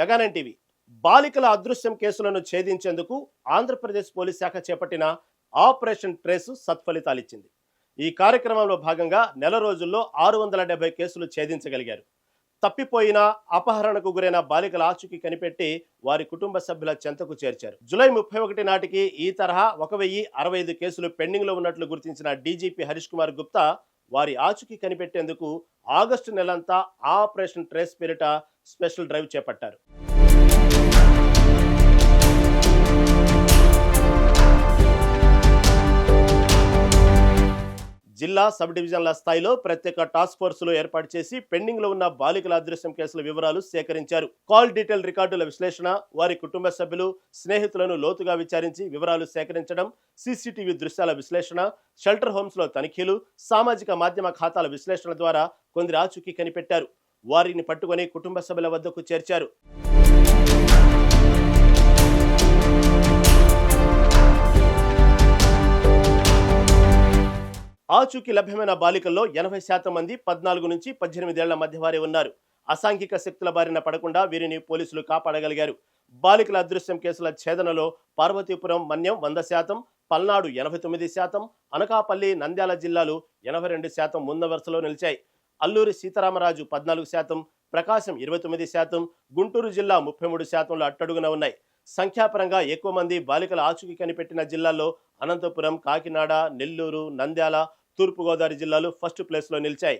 Mega Nine TV. బాలికల అదృశ్యం కేసులను ఛేదించేందుకు ఆంధ్రప్రదేశ్ పోలీస్ శాఖ చేపట్టిన ఆపరేషన్ ట్రేస్ సత్ఫలితాలిచ్చింది. ఈ కార్యక్రమంలో భాగంగా నెల రోజుల్లో 670 కేసులు ఛేదించగలిగారు. తప్పిపోయిన, అపహరణకు గురైన బాలికల ఆచూకీ కనిపెట్టి వారి కుటుంబ సభ్యుల చెంతకు చేర్చారు. జూలై 31 నాటికి ఈ తరహా 1065 కేసులు పెండింగ్ లో ఉన్నట్లు గుర్తించిన డీజీపీ హరీష్ కుమార్ గుప్తా వారి ఆచూకీ కనిపెట్టేందుకు ఆగస్టు నెలంతా ఆపరేషన్ ట్రేస్ పేరిట స్పెషల్ డ్రైవ్ చేపట్టారు. జిల్లా, సబ్ డివిజన్ల స్థాయిలో ప్రత్యేక టాస్క్ ఫోర్సులు ఏర్పాటు చేసి పెండింగ్ లో ఉన్న బాలికల అదృశ్యం కేసుల వివరాలు సేకరించారు. కాల్ డీటెయిల్ రికార్డుల విశ్లేషణ, వారి కుటుంబ సభ్యులు, స్నేహితులను లోతుగా విచారించి వివరాలు సేకరించడం, సీసీటీవీ దృశ్యాల విశ్లేషణ, షెల్టర్ హోమ్స్ లో తనిఖీలు, సామాజిక మాధ్యమ ఖాతాల విశ్లేషణ ద్వారా కొందరి ఆచూకీ కనిపెట్టారు. వారిని పట్టుకొని కుటుంబ సభ్యుల వద్దకు చేర్చారు. ఆచూకీ లభ్యమైన బాలికల్లో 80% మంది 14 నుంచి 18 ఏళ్ల మధ్య వారే ఉన్నారు. అసాంఘిక శక్తుల బారిన పడకుండా వీరిని పోలీసులు కాపాడగలిగారు. బాలికల అదృశ్యం కేసుల ఛేదనలో పార్వతీపురం, మన్యం 100%, పల్నాడు 89%, అనకాపల్లి, నంద్యాల జిల్లాలు 82% ముందు వరుసలో నిలిచాయి. అల్లూరి సీతారామరాజు 14%, ప్రకాశం 29%, గుంటూరు జిల్లా 33%లో అట్టడుగున ఉన్నాయి. సంఖ్యాపరంగా ఎక్కువ మంది బాలికల ఆచూకీ కనిపెట్టిన జిల్లాల్లో అనంతపురం, కాకినాడ, నెల్లూరు, నంద్యాల, తూర్పుగోదావరి జిల్లాలు ఫస్ట్ ప్లేస్లో నిలిచాయి.